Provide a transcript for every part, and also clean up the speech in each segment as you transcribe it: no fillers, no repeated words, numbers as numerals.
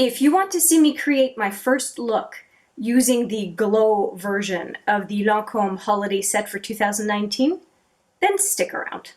If you want to see me create my first look using the glow version of the Lancome holiday set for 2019, then stick around.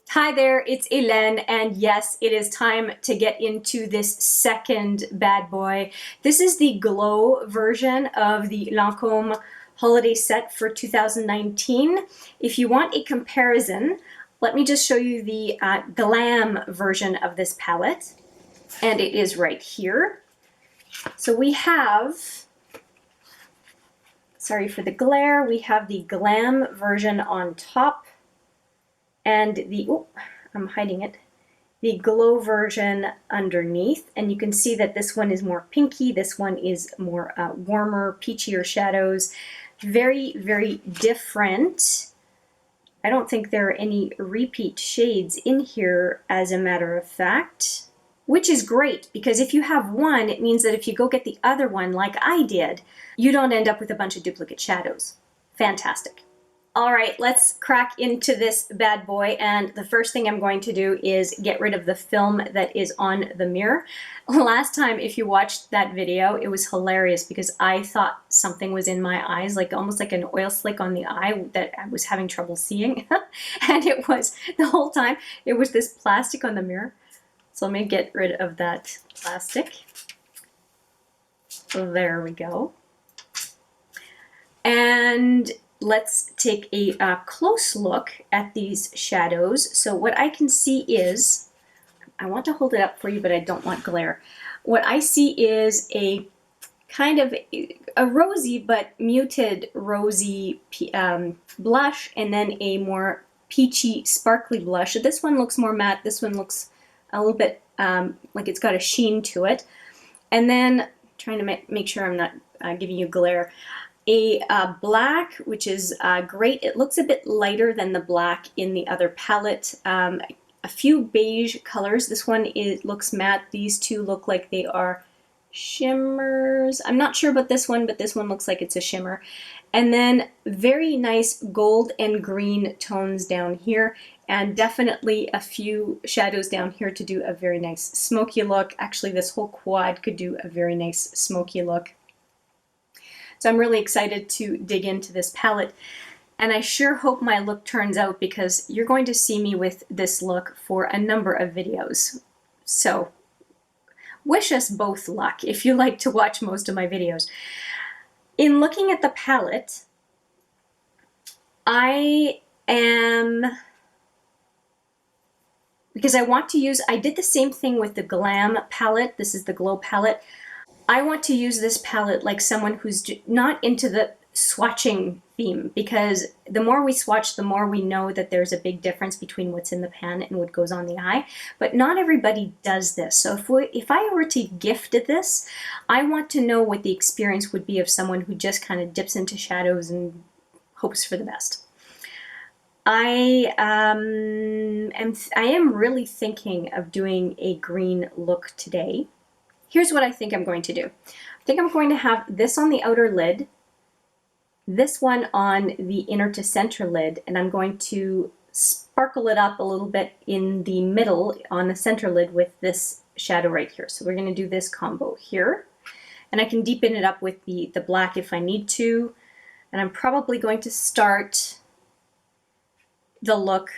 Hi there, it's Hélène, and yes, it is time to get into this second bad boy. This is the glow version of the Lancome holiday set for 2019. If you want a comparison, let me just show you the Glam version of this palette, and it is right here. So we have, sorry for the glare, we have the Glam version on top, and the, oh, I'm hiding it, the glow version underneath. And you can see that this one is more pinky, this one is more warmer, peachier shadows. Very, very different. I don't think there are any repeat shades in here, as a matter of fact, which is great, because if you have one, it means that if you go get the other one like I did, you don't end up with a bunch of duplicate shadows. Fantastic. All right, let's crack into this bad boy, and the first thing I'm going to do is get rid of the film that is on the mirror. Last time, if you watched that video, it was hilarious because I thought something was in my eyes, like almost like an oil slick on the eye that I was having trouble seeing. And it was, the whole time, it was this plastic on the mirror. So let me get rid of that plastic. There we go. And let's take a close look at these shadows. So what I can see is, I want to hold it up for you, but I don't want glare. What I see is a kind of a rosy but muted rosy blush, and then a more peachy sparkly blush. This one looks more matte. This one looks a little bit like it's got a sheen to it. And then trying to make sure I'm not giving you glare. A black, which is great. It looks a bit lighter than the black in the other palette. A few beige colors. This one looks matte. These two look like they are shimmers. I'm not sure about this one, but this one looks like it's a shimmer. And then very nice gold and green tones down here, and definitely a few shadows down here to do a very nice smoky look. Actually, this whole quad could do a very nice smoky look. So I'm really excited to dig into this palette, and I sure hope my look turns out, because you're going to see me with this look for a number of videos. So wish us both luck if you like to watch most of my videos. In looking at the palette, I am, because I want to use, I did the same thing with the Glam palette. This is the Glow palette. I want to use this palette like someone who's not into the swatching theme, because the more we swatch, the more we know that there's a big difference between what's in the pan and what goes on the eye. But not everybody does this. So if I were to gift this, I want to know what the experience would be of someone who just kind of dips into shadows and hopes for the best. I am really thinking of doing a green look today. Here's what I think I'm going to do. I think I'm going to have this on the outer lid, this one on the inner to center lid, and I'm going to sparkle it up a little bit in the middle on the center lid with this shadow right here. So we're going to do this combo here, and I can deepen it up with the black if I need to. And I'm probably going to start the look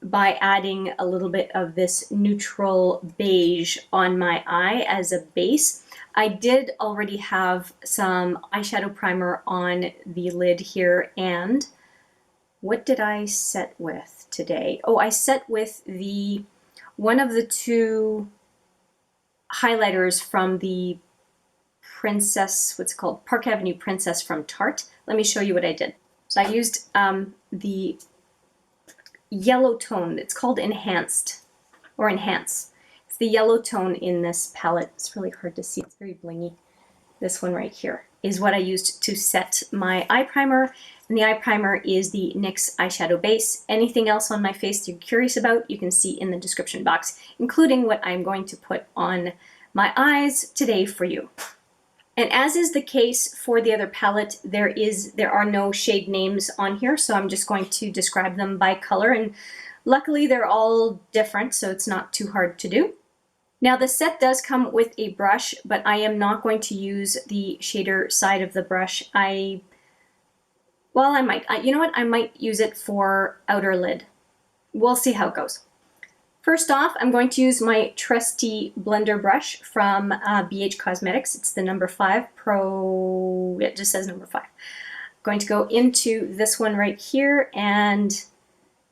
by adding a little bit of this neutral beige on my eye as a base. I did already have some eyeshadow primer on the lid here, and what did I set with today? Oh, I set with one of the two highlighters from the Princess, what's it called? Park Avenue Princess from Tarte. Let me show you what I did. So I used the yellow tone. It's called Enhanced, or Enhance. It's the yellow tone in this palette. It's really hard to see. It's very blingy. This one right here is what I used to set my eye primer, and the eye primer is the NYX eyeshadow base. Anything else on my face you're curious about, you can see in the description box, including what I'm going to put on my eyes today for you. And as is the case for the other palette, there are no shade names on here, so I'm just going to describe them by color. And Luckily, they're all different, so it's not too hard to do. Now the set does come with a brush, but I am not going to use the shader side of the brush. I might. You know what? I might use it for outer lid. We'll see how it goes. First off, I'm going to use my trusty blender brush from BH Cosmetics. It's the number 5 Pro, it just says number 5. I'm going to go into this one right here and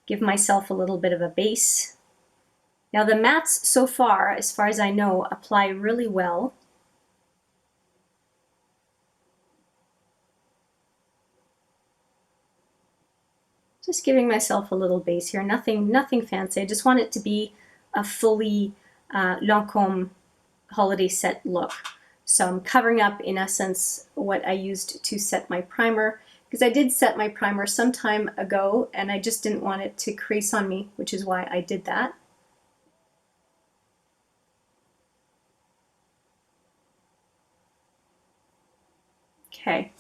give myself a little bit of a base. Now the mattes so far as I know, apply really well. Just giving myself a little base here, nothing fancy. I just want it to be a fully Lancome holiday set look. So I'm covering up, in essence, what I used to set my primer, because I did set my primer some time ago and I just didn't want it to crease on me, which is why I did that. Okay.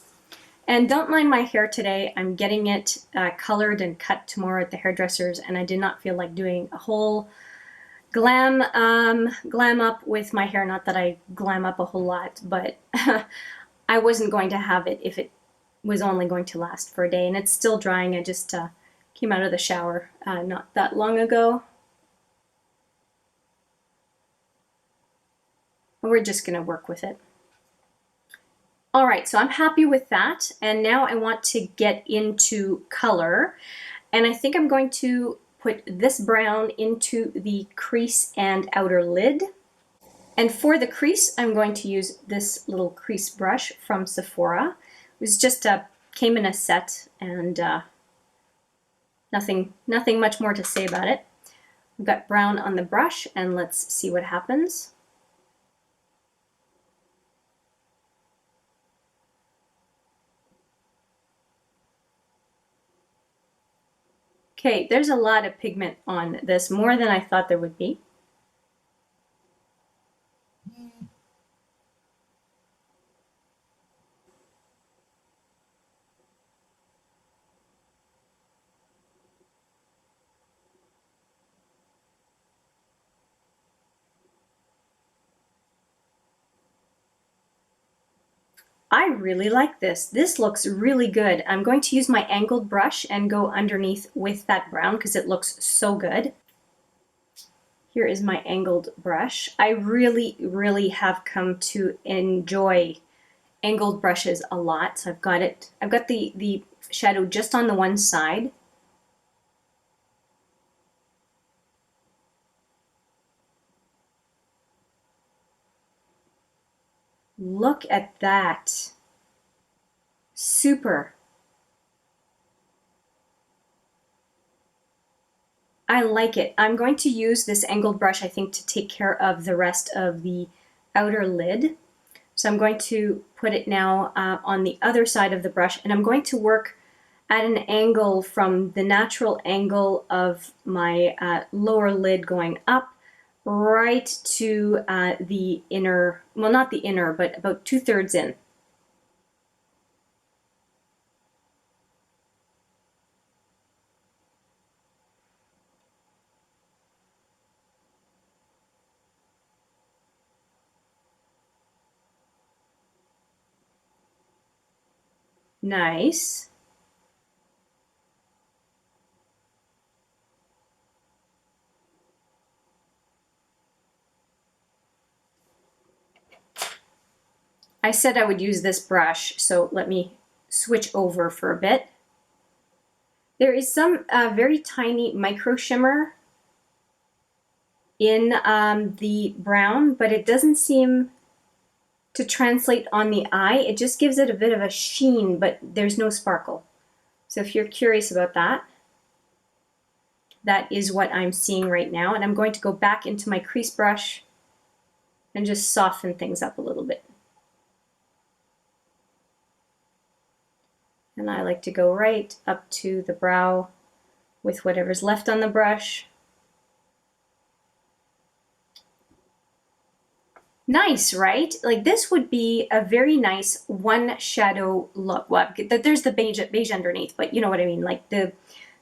And don't mind my hair today. I'm getting it colored and cut tomorrow at the hairdresser's, and I did not feel like doing a whole glam up with my hair. Not that I glam up a whole lot, but I wasn't going to have it if it was only going to last for a day. And it's still drying. I just came out of the shower not that long ago. We're just going to work with it. All right, so I'm happy with that, and now I want to get into color, and I think I'm going to put this brown into the crease and outer lid. And for the crease, I'm going to use this little crease brush from Sephora. It was just came in a set, and nothing much more to say about it. I've got brown on the brush, and let's see what happens. Okay, there's a lot of pigment on this, more than I thought there would be. I really like this. This looks really good. I'm going to use my angled brush and go underneath with that brown because it looks so good. Here is my angled brush. I really have come to enjoy angled brushes a lot. So I've got the shadow just on the one side. Look at that. Super. I like it. I'm going to use this angled brush, I think, to take care of the rest of the outer lid. So I'm going to put it now on the other side of the brush, and I'm going to work at an angle from the natural angle of my lower lid going up right to the inner, well, not the inner, but about 2/3 in. Nice. I said I would use this brush, so let me switch over for a bit. There is some very tiny micro shimmer in the brown, but it doesn't seem to translate on the eye. It just gives it a bit of a sheen, but there's no sparkle. So if you're curious about that, that is what I'm seeing right now. And I'm going to go back into my crease brush and just soften things up a little bit. And I like to go right up to the brow with whatever's left on the brush. Nice, right? Like this would be a very nice one shadow look. Well, there's the beige underneath, but you know what I mean. Like the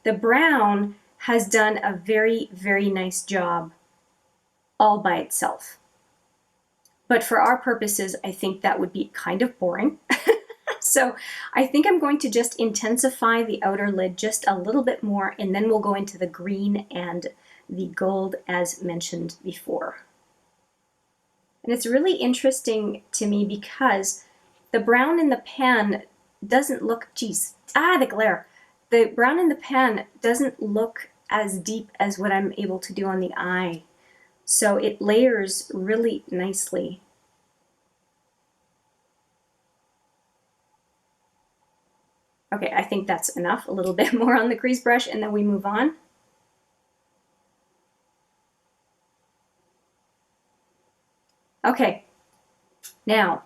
brown has done a very, very nice job all by itself. But for our purposes, I think that would be kind of boring. So I think I'm going to just intensify the outer lid just a little bit more, and then we'll go into the green and the gold as mentioned before. And it's really interesting to me because the brown in the pan doesn't look, geez, the glare. The brown in the pan doesn't look as deep as what I'm able to do on the eye. So it layers really nicely. Okay, I think that's enough. A little bit more on the crease brush and then we move on. Okay, now,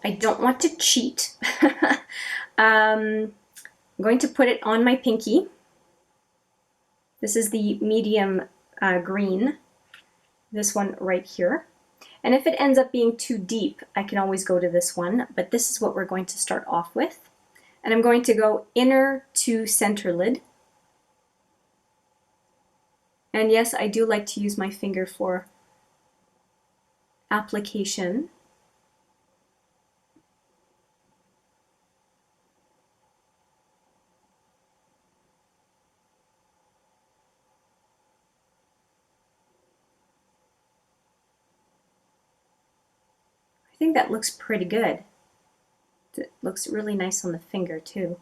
I don't want to cheat. I'm going to put it on my pinky. This is the medium green, this one right here. And if it ends up being too deep, I can always go to this one, but this is what we're going to start off with. And I'm going to go inner to center lid. And yes, I do like to use my finger for application. I think that looks pretty good. It looks really nice on the finger too.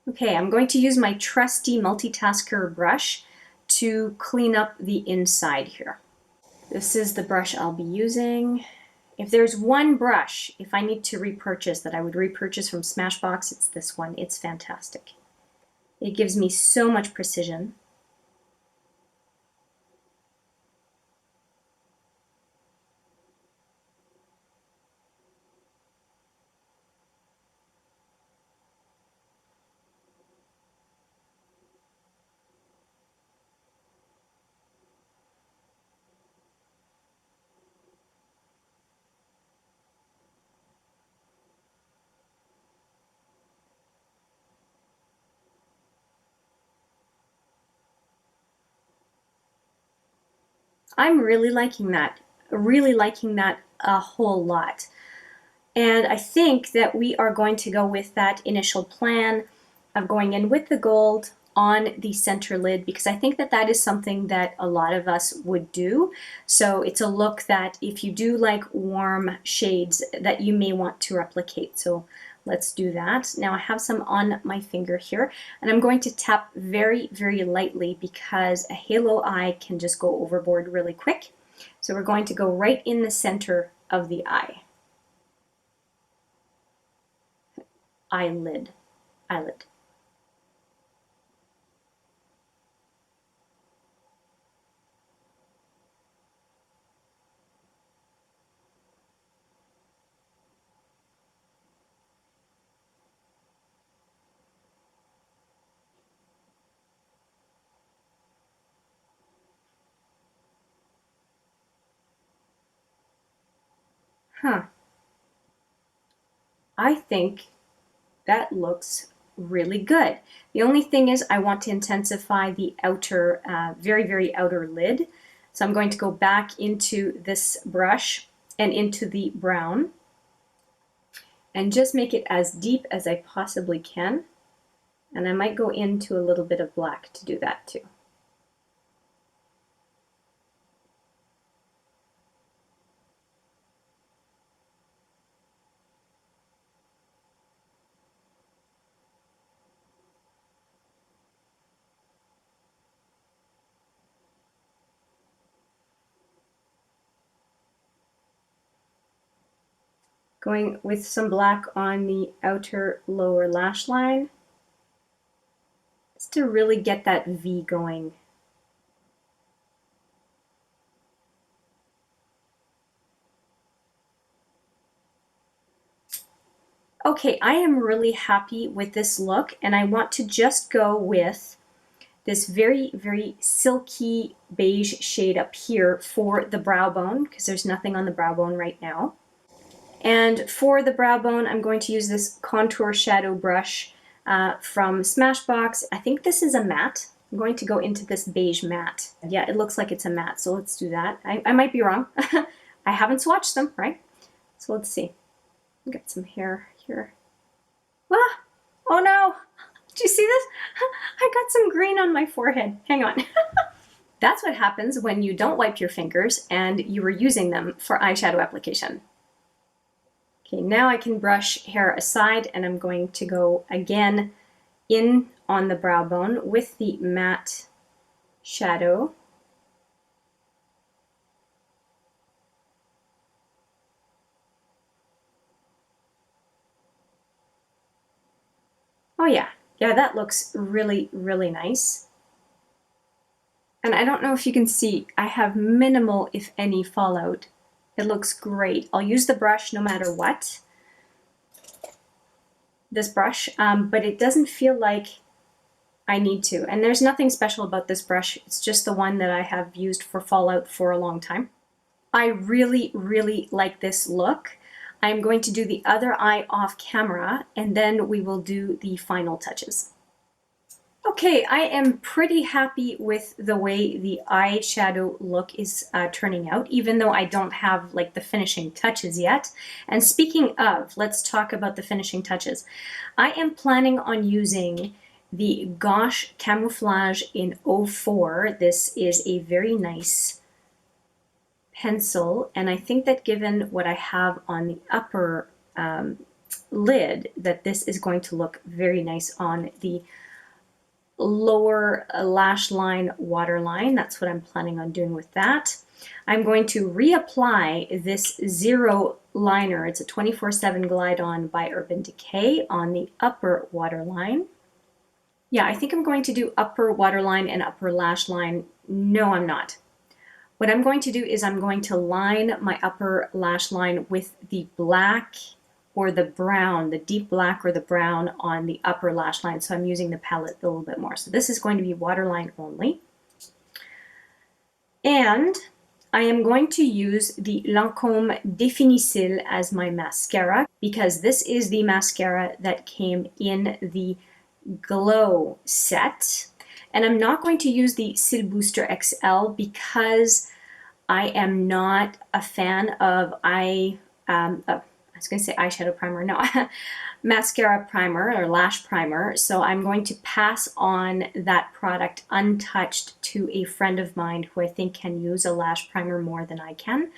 Okay, I'm going to use my trusty multitasker brush to clean up the inside here. This is the brush I'll be using. If there's one brush, if I need to repurchase that I would repurchase from Smashbox, it's this one. It's fantastic. It gives me so much precision. I'm really liking that a whole lot. And I think that we are going to go with that initial plan of going in with the gold on the center lid, because I think that that is something that a lot of us would do. So it's a look that if you do like warm shades that you may want to replicate. So let's do that. Now I have some on my finger here, and I'm going to tap very, very lightly because a halo eye can just go overboard really quick. So we're going to go right in the center of the eye. Eyelid. I think that looks really good. The only thing is I want to intensify the outer, very, very outer lid. So I'm going to go back into this brush and into the brown and just make it as deep as I possibly can. And I might go into a little bit of black to do that too. Going with some black on the outer lower lash line, just to really get that V going. Okay, I am really happy with this look, and I want to just go with this very, very silky beige shade up here for the brow bone, because there's nothing on the brow bone right now. And for the brow bone, I'm going to use this contour shadow brush from Smashbox. I think this is a matte. I'm going to go into this beige matte. Yeah, it looks like it's a matte, so let's do that. I might be wrong. I haven't swatched them, right? So let's see. Get some hair here. Ah! Oh no! Did you see this? I got some green on my forehead. Hang on. That's what happens when you don't wipe your fingers and you were using them for eyeshadow application. Okay, now I can brush hair aside and I'm going to go again in on the brow bone with the matte shadow. Oh yeah, that looks really, really nice. And I don't know if you can see, I have minimal, if any, fallout. It looks great. I'll use the brush no matter what, this brush, but it doesn't feel like I need to. And there's nothing special about this brush. It's just the one that I have used for fallout for a long time. I really, really like this look. I'm going to do the other eye off camera and then we will do the final touches. Okay, I am pretty happy with the way the eyeshadow look is turning out, even though I don't have like the finishing touches yet. And speaking of, let's talk about the finishing touches. I am planning on using the Gouache Camouflage in 04. This is a very nice pencil, and I think that given what I have on the upper lid, that this is going to look very nice on the lower lash line waterline. That's what I'm planning on doing with that. I'm going to reapply this Zero liner. It's a 24/7 Glide On by Urban Decay on the upper waterline. Yeah, I think I'm going to do upper waterline and upper lash line. No, I'm not. What I'm going to do is I'm going to line my upper lash line with the black or the brown, the deep black or the brown on the upper lash line. So I'm using the palette a little bit more. So this is going to be waterline only. And I am going to use the Lancôme Définicils as my mascara because this is the mascara that came in the Glow set. And I'm not going to use the Cil Booster XL because I am not a fan of I was going to say eyeshadow primer, no, mascara primer or lash primer. So I'm going to pass on that product untouched to a friend of mine who I think can use a lash primer more than I can.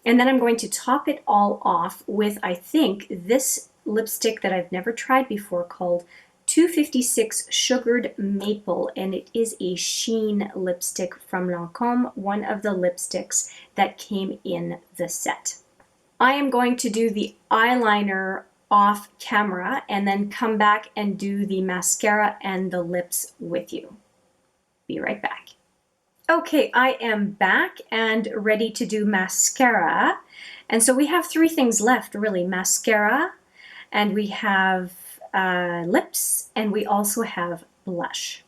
And then I'm going to top it all off with, I think, this lipstick that I've never tried before called 256 Sugared Maple, and it is a sheen lipstick from Lancome, one of the lipsticks that came in the set. I am going to do the eyeliner off camera and then come back and do the mascara and the lips with you. Be right back. Okay, I am back and ready to do mascara. And so we have three things left, really. Mascara, and we have lips, and we also have blush.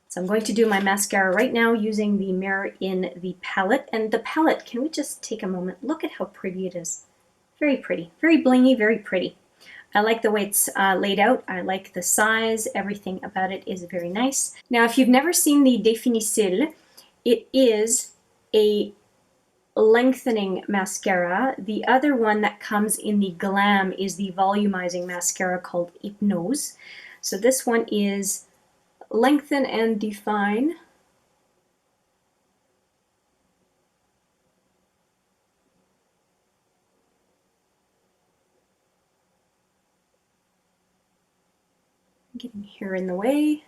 So I'm going to do my mascara right now using the mirror in the palette. And the palette, can we just take a moment? Look at how pretty it is. Very pretty, very blingy, very pretty. I like the way it's laid out. I like the size. Everything about it is very nice. Now, if you've never seen the Définicils, it is a lengthening mascara. The other one that comes in the Glam is the volumizing mascara called Hypnose. So this one is lengthen and define. Getting hair in the way.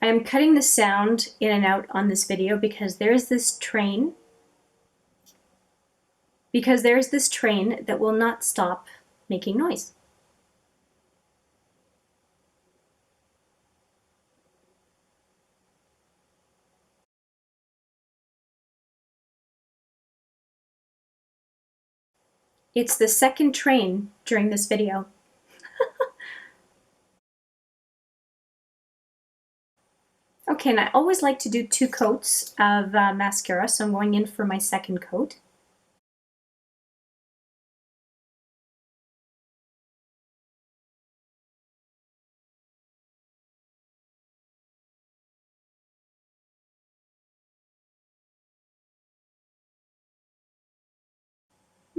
I am cutting the sound in and out on this video because there's this train. That will not stop making noise. It's the second train during this video. Okay, and I always like to do 2 coats of mascara, so I'm going in for my second coat.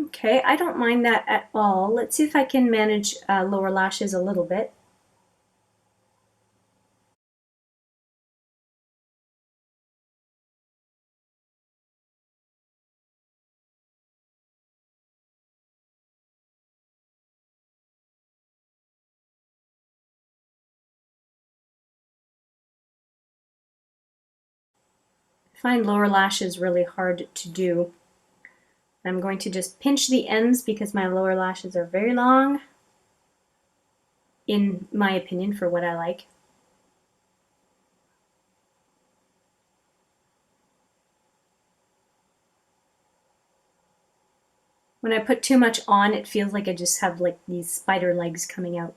Okay, I don't mind that at all. Let's see if I can manage lower lashes a little bit. I find lower lashes really hard to do. I'm going to just pinch the ends because my lower lashes are very long, in my opinion, for what I like. When I put too much on, it feels like I just have like these spider legs coming out.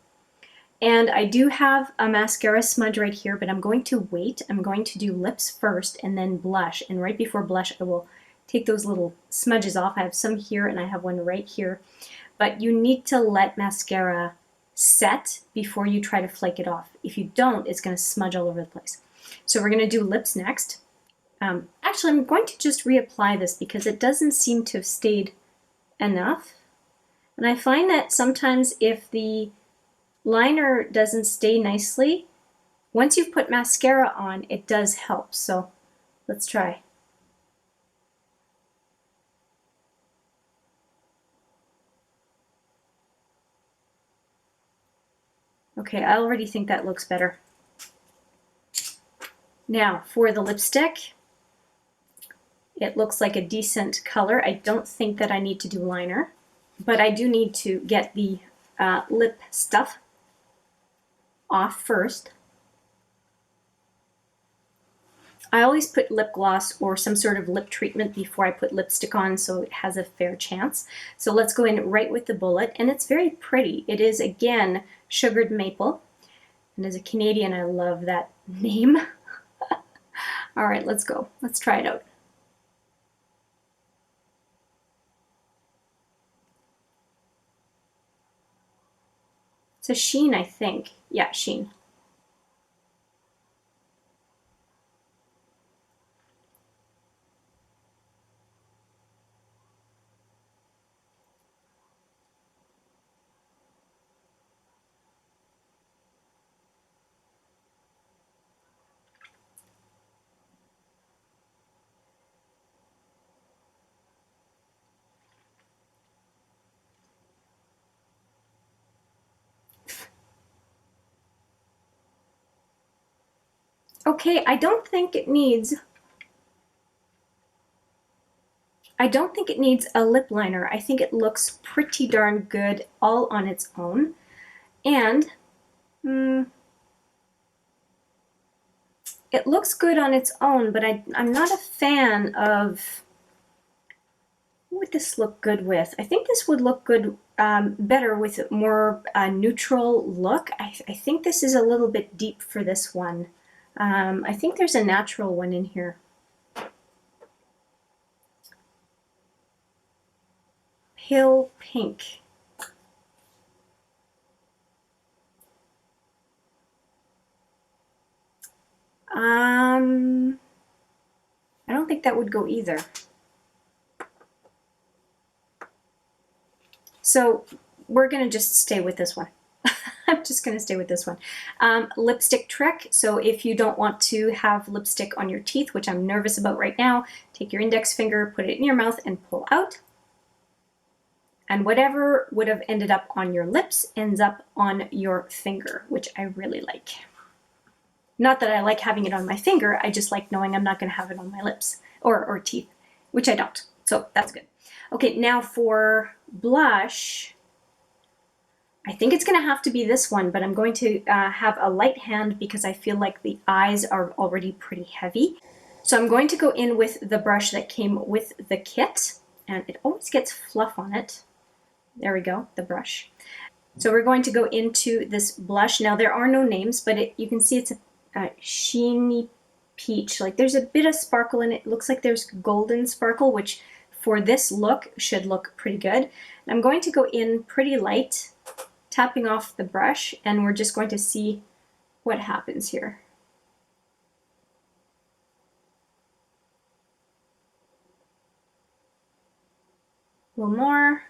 And I do have a mascara smudge right here, but I'm going to wait. I'm going to do lips first and then blush. And right before blush, I will take those little smudges off. I have some here and I have one right here. But you need to let mascara set before you try to flake it off. If you don't, it's going to smudge all over the place. So we're going to do lips next. Actually, I'm going to just reapply this because it doesn't seem to have stayed enough. And I find that sometimes if the liner doesn't stay nicely, once you've put mascara on, it does help. So let's try. Okay, I already think that looks better. Now for the lipstick, it looks like a decent color. I don't think that I need to do liner, but I do need to get the lip stuff off first. I always put lip gloss or some sort of lip treatment before I put lipstick on so it has a fair chance. So let's go in right with the bullet, and it's very pretty. It is, again, sugared maple, and as a Canadian, I love that name. All right, let's go. Let's try it out. It's a sheen, I think. Yeah, sheen. Okay, I don't think it needs a lip liner. I think it looks pretty darn good all on its own. And it looks good on its own, but I'm not a fan of, what would this look good with? I think this would look good better with a more neutral look. I think this is a little bit deep for this one. I think there's a natural one in here. Pale pink. I don't think that would go either. So we're gonna just stay with this one. I'm just gonna stay with this one. Lipstick trick. So if you don't want to have lipstick on your teeth, which I'm nervous about right now, take your index finger, put it in your mouth and pull out. And whatever would have ended up on your lips ends up on your finger, which I really like. Not that I like having it on my finger, I just like knowing I'm not gonna have it on my lips or teeth, which I don't, so that's good. Okay, now for blush, I think it's gonna have to be this one, but I'm going to have a light hand because I feel like the eyes are already pretty heavy. So I'm going to go in with the brush that came with the kit, and it always gets fluff on it. There we go, the brush. So we're going to go into this blush. Now there are no names, but you can see it's a sheeny peach. Like there's a bit of sparkle in it. It looks like there's golden sparkle, which for this look should look pretty good. And I'm going to go in pretty light, tapping off the brush, and we're just going to see what happens here. A little more.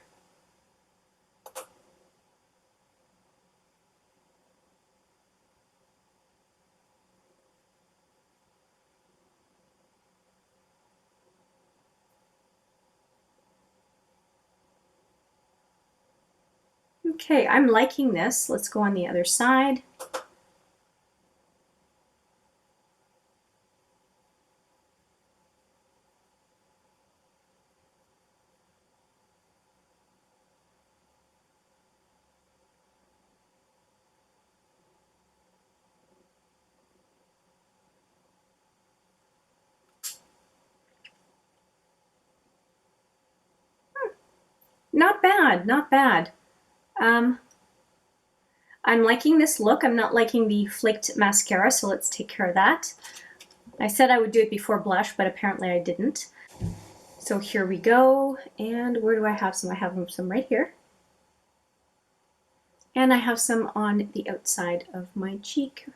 Okay, I'm liking this. Let's go on the other side. Not bad, not bad. I'm liking this look. I'm not liking the flaked mascara, so let's take care of that. I said I would do it before blush, but apparently I didn't. So here we go. And where do I have some? I have some right here. And I have some on the outside of my cheek,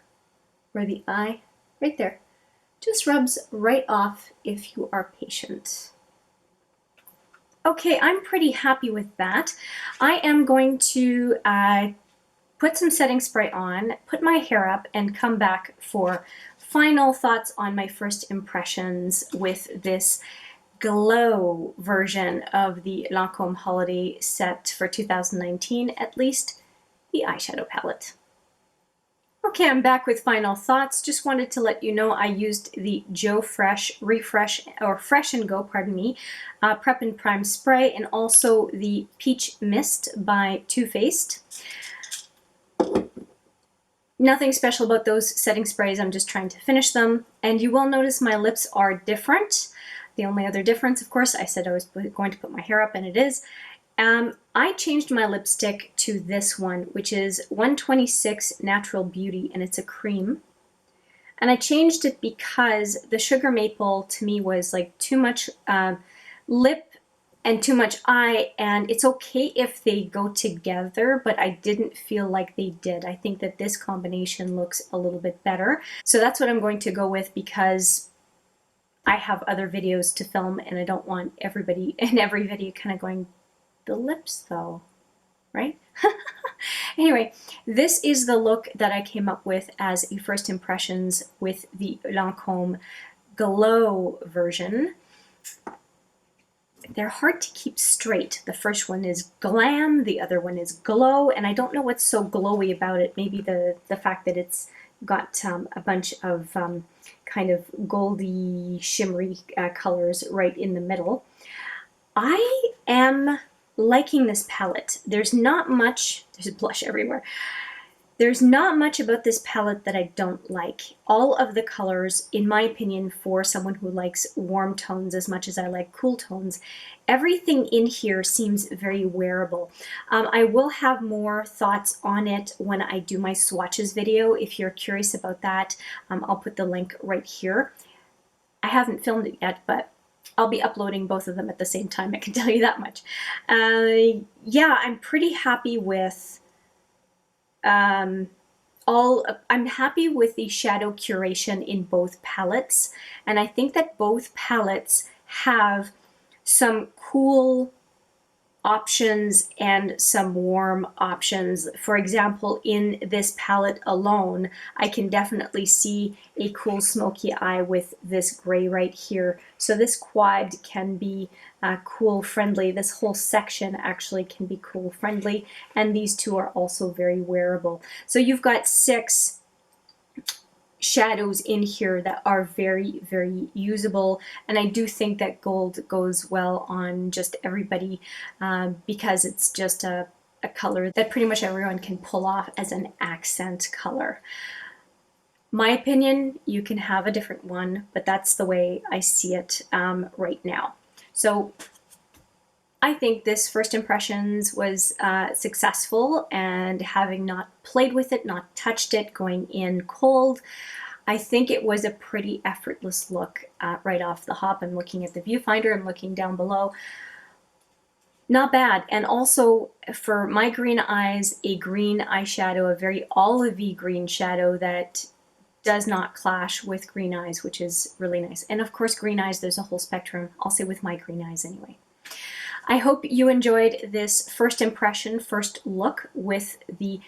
or the eye, right there. Just rubs right off if you are patient. Okay, I'm pretty happy with that. I am going to put some setting spray on, put my hair up, and come back for final thoughts on my first impressions with this glow version of the Lancome holiday set for 2019, at least the eyeshadow palette. Okay, I'm back with final thoughts. Just wanted to let you know I used the Joe Fresh Refresh, or Fresh and Go, pardon me, Prep and Prime Spray, and also the Peach Mist by Too Faced. Nothing special about those setting sprays, I'm just trying to finish them. And you will notice my lips are different. The only other difference, of course, I said I was going to put my hair up, and it is. I changed my lipstick to this one, which is 126 Natural Beauty, and it's a cream. And I changed it because the Sugar Maple to me was like too much lip and too much eye, and it's okay if they go together, but I didn't feel like they did. I think that this combination looks a little bit better. So that's what I'm going to go with, because I have other videos to film and I don't want everybody in every video kind of going, the lips though, right? Anyway, this is the look that I came up with as a first impressions with the Lancome Glow version. They're hard to keep straight. The first one is Glam, the other one is Glow, and I don't know what's so glowy about it. Maybe the fact that it's got a bunch of kind of goldy, shimmery colors right in the middle. I am liking this palette. There's not much, there's blush everywhere. There's not much about this palette that I don't like. All of the colors, in my opinion, for someone who likes warm tones as much as I like cool tones, everything in here seems very wearable. I will have more thoughts on it when I do my swatches video. If you're curious about that, I'll put the link right here. I haven't filmed it yet, but I'll be uploading both of them at the same time, I can tell you that much. Yeah, I'm pretty happy with I'm happy with the shadow curation in both palettes, and I think that both palettes have some cool options and some warm options. For example, in this palette alone, I can definitely see a cool smoky eye with this gray right here. So this quad can be cool friendly. This whole section actually can be cool friendly, and these two are also very wearable. So you've got 6 shadows in here that are very, very usable, and I do think that gold goes well on just everybody because it's just a color that pretty much everyone can pull off as an accent color. My opinion, you can have a different one, but that's the way I see it right now. So I think this first impressions was successful, and having not played with it, not touched it, going in cold, I think it was a pretty effortless look right off the hop. I'm looking at the viewfinder, I'm looking down below. Not bad. And also for my green eyes, a green eyeshadow, a very olivey green shadow that does not clash with green eyes, which is really nice. And of course, green eyes, there's a whole spectrum. I'll say with my green eyes anyway. I hope you enjoyed this first impression, first look with the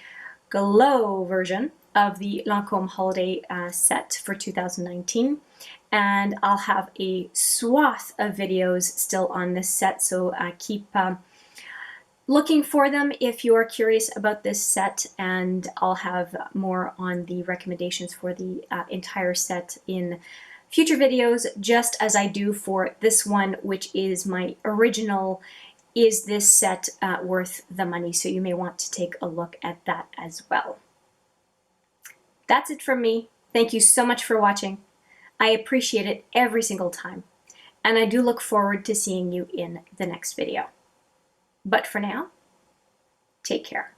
Glow version of the Lancome holiday set for 2019. And I'll have a swath of videos still on this set, so keep looking for them if you are curious about this set, and I'll have more on the recommendations for the entire set in future videos, just as I do for this one, which is my original Is This Set Worth the Money? So you may want to take a look at that as well. That's it from me. Thank you so much for watching. I appreciate it every single time, and I do look forward to seeing you in the next video. But for now, take care.